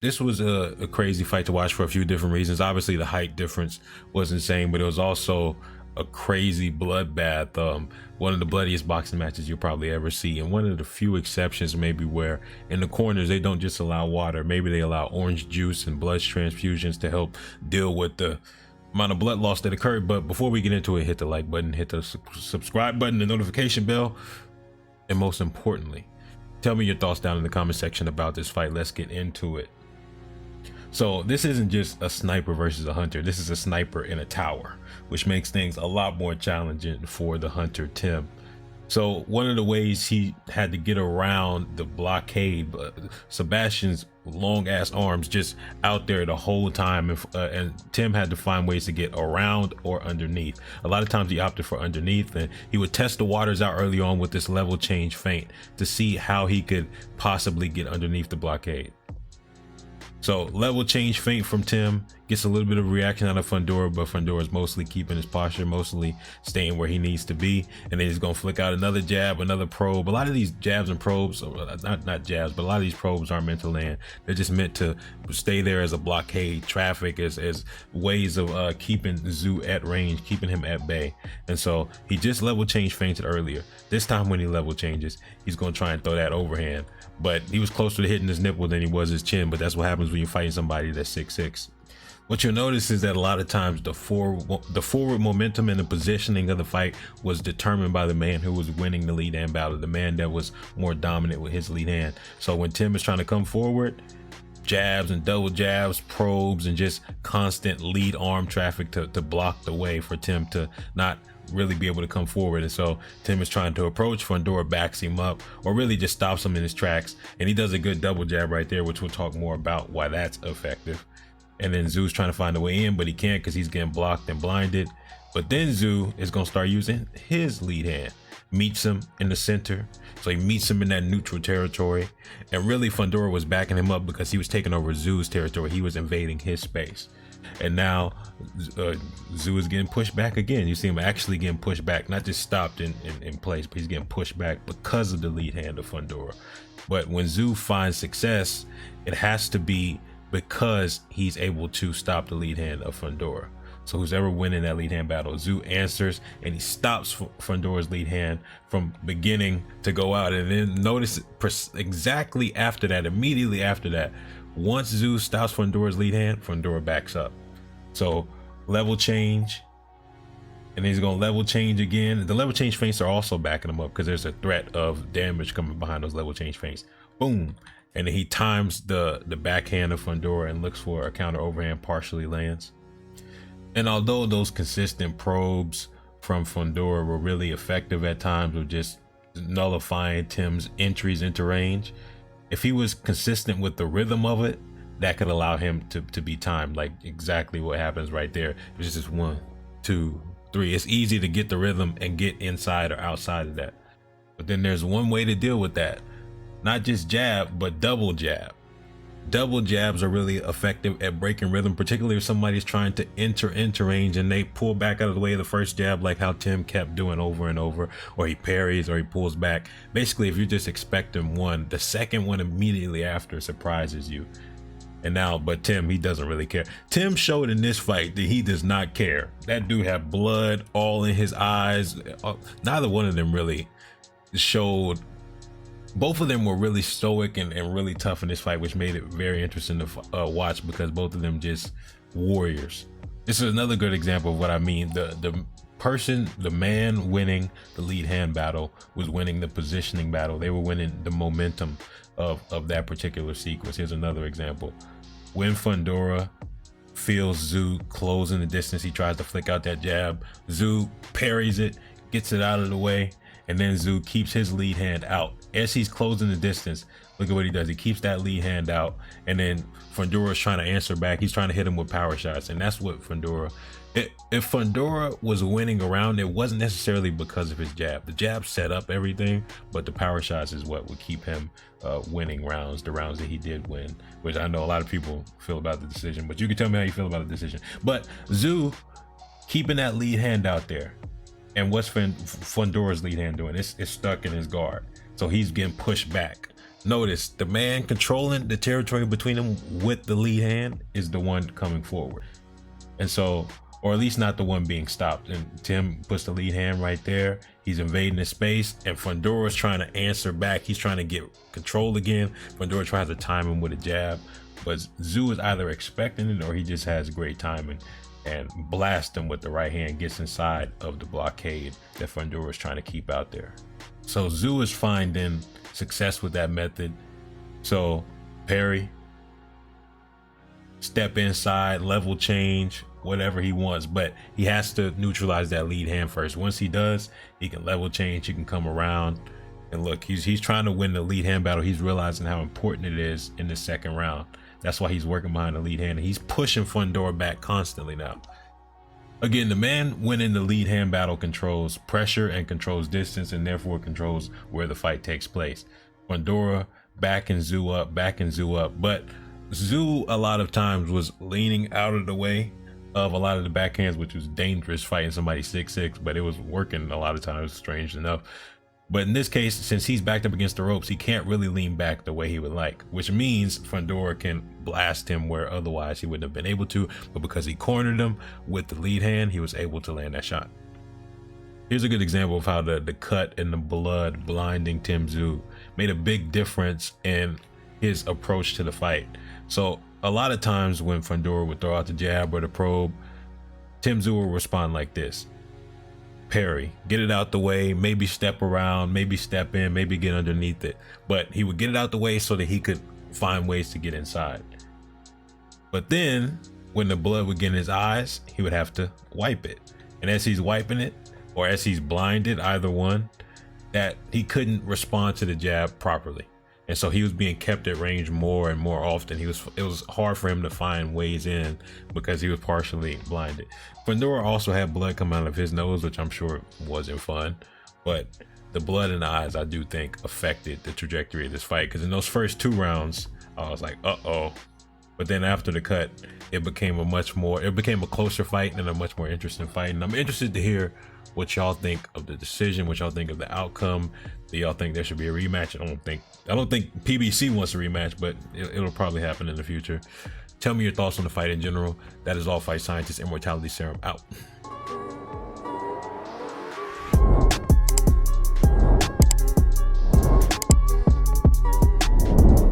this was a crazy fight to watch for a few different reasons. Obviously, the height difference was insane, but it was also a crazy bloodbath. One of the bloodiest boxing matches you'll probably ever see, and one of the few exceptions maybe where in the corners they don't just allow water, maybe they allow orange juice and blood transfusions to help deal with the amount of blood loss that occurred. But before we get into it, hit the like button, hit the subscribe button, the notification bell, and most importantly, tell me your thoughts down in the comment section about this fight. Let's get into it. So this isn't just a sniper versus a hunter. This is a sniper in a tower, which makes things a lot more challenging for the hunter, Tim. So one of the ways he had to get around the blockade, Sebastian's long ass arms just out there the whole time, and Tim had to find ways to get around or underneath. A lot of times he opted for underneath, and he would test the waters out early on with this level change feint to see how he could possibly get underneath the blockade. So level change feint from Tim gets a little bit of reaction out of Fundora, but Fundora's mostly keeping his posture, mostly staying where he needs to be. And then he's gonna flick out another jab, another probe. A lot of these jabs and probes, not jabs, but a lot of these probes aren't meant to land. They're just meant to stay there as a blockade, traffic, as ways of keeping Tszyu at range, keeping him at bay. And so he just level change feinted earlier. This time when he level changes, he's gonna try and throw that overhand. But he was closer to hitting his nipple than he was his chin, but that's what happens when you're fighting somebody that's 6'6". What you'll notice is that a lot of times the forward momentum and the positioning of the fight was determined by the man who was winning the lead hand battle, the man that was more dominant with his lead hand. So when Tim is trying to come forward, jabs and double jabs, probes, and just constant lead arm traffic to block the way for Tim to not really be able to come forward. And so Tim is trying to approach, Fundora backs him up or really just stops him in his tracks, and he does a good double jab right there, which we'll talk more about why that's effective. And then Tszyu's trying to find a way in, but he can't because he's getting blocked and blinded. But then Tszyu is going to start using his lead hand, meets him in the center, so he meets him in that neutral territory. And really Fundora was backing him up because he was taking over Tszyu's territory. He was invading his space. And now Tszyu is getting pushed back again. You see him actually getting pushed back, not just stopped in place, but he's getting pushed back because of the lead hand of Fundora. But when Tszyu finds success, it has to be because he's able to stop the lead hand of Fundora. So who's ever winning that lead hand battle, Tszyu answers and he stops Fundora's lead hand from beginning to go out. And then notice exactly after that, immediately after that, once Tszyu stops Fundora's lead hand, Fundora backs up. So level change, and then he's gonna level change again. The level change feints are also backing him up because there's a threat of damage coming behind those level change feints. Boom. And then he times the backhand of Fundora and looks for a counter overhand, partially lands. And although those consistent probes from Fundora were really effective at times of just nullifying Tim's entries into range, if he was consistent with the rhythm of it, that could allow him to be timed, like exactly what happens right there. It's just 1, 2, 3. It's easy to get the rhythm and get inside or outside of that. But then there's one way to deal with that. Not just jab, but double jab. Double jabs are really effective at breaking rhythm, particularly if somebody's trying to enter into range and they pull back out of the way of the first jab, like how Tim kept doing over and over, or he parries or he pulls back. Basically, if you're just expecting one, the second one immediately after surprises you. And now, but Tim, he doesn't really care. Tim showed in this fight that he does not care. That dude had blood all in his eyes. Neither one of them really showed. Both of them were really stoic and really tough in this fight, which made it very interesting to watch because both of them just warriors. This is another good example of what I mean. The man winning the lead hand battle was winning the positioning battle. They were winning the momentum of that particular sequence. Here's another example. When Fundora feels Tszyu close in the distance, he tries to flick out that jab. Tszyu parries it, gets it out of the way, and then Tszyu keeps his lead hand out. As he's closing the distance, look at what he does. He keeps that lead hand out, and then Fundora is trying to answer back. He's trying to hit him with power shots, and that's what Fundora. If Fundora was winning around, it wasn't necessarily because of his jab. The jab set up everything, but the power shots is what would keep him winning rounds, the rounds that he did win, which I know a lot of people feel about the decision, but you can tell me how you feel about the decision. But Tszyu keeping that lead hand out there, and what's Fundora's lead hand doing? It's stuck in his guard. So he's getting pushed back. Notice the man controlling the territory between them with the lead hand is the one coming forward. And so, or at least not the one being stopped. And Tim puts the lead hand right there. He's invading the space, and Fundora's trying to answer back. He's trying to get control again. Fundora tries to time him with a jab, but Tszyu is either expecting it or he just has great timing and blasts him with the right hand, gets inside of the blockade that Fundora is trying to keep out there. So Tszyu is finding success with that method. So parry, step inside, level change, whatever he wants, but he has to neutralize that lead hand first. Once he does, he can level change, he can come around. And look, he's trying to win the lead hand battle. He's realizing how important it is in the second round. That's why he's working behind the lead hand, and he's pushing Fundora back constantly now. Again, the man winning the lead hand battle controls pressure and controls distance, and therefore controls where the fight takes place. Fundora backing Tszyu up, but Tszyu a lot of times was leaning out of the way of a lot of the backhands, which was dangerous fighting somebody 6'6", but it was working a lot of times, strange enough. But in this case, since he's backed up against the ropes, he can't really lean back the way he would like, which means Fundora can blast him where otherwise he wouldn't have been able to. But because he cornered him with the lead hand, he was able to land that shot. Here's a good example of how the cut and the blood blinding Tszyu made a big difference in his approach to the fight. So a lot of times when Fundora would throw out the jab or the probe, Tszyu will respond like this: parry, get it out the way, maybe step around, maybe step in, maybe get underneath it. But he would get it out the way so that he could find ways to get inside. But then when the blood would get in his eyes, he would have to wipe it. And as he's wiping it, or as he's blinded, either one, that he couldn't respond to the jab properly. And so he was being kept at range more and more often. It was hard for him to find ways in because he was partially blinded. Fundora also had blood come out of his nose, which I'm sure wasn't fun. But the blood in the eyes, I do think, affected the trajectory of this fight. Because in those first 2 rounds, I was like, uh-oh. But then after the cut, it became a closer fight and a much more interesting fight. And I'm interested to hear what y'all think of the decision, what y'all think of the outcome. Do y'all think there should be a rematch? I don't think PBC wants a rematch, but it'll probably happen in the future. Tell me your thoughts on the fight in general. That is all, Fight Scientist Immortality Serum out.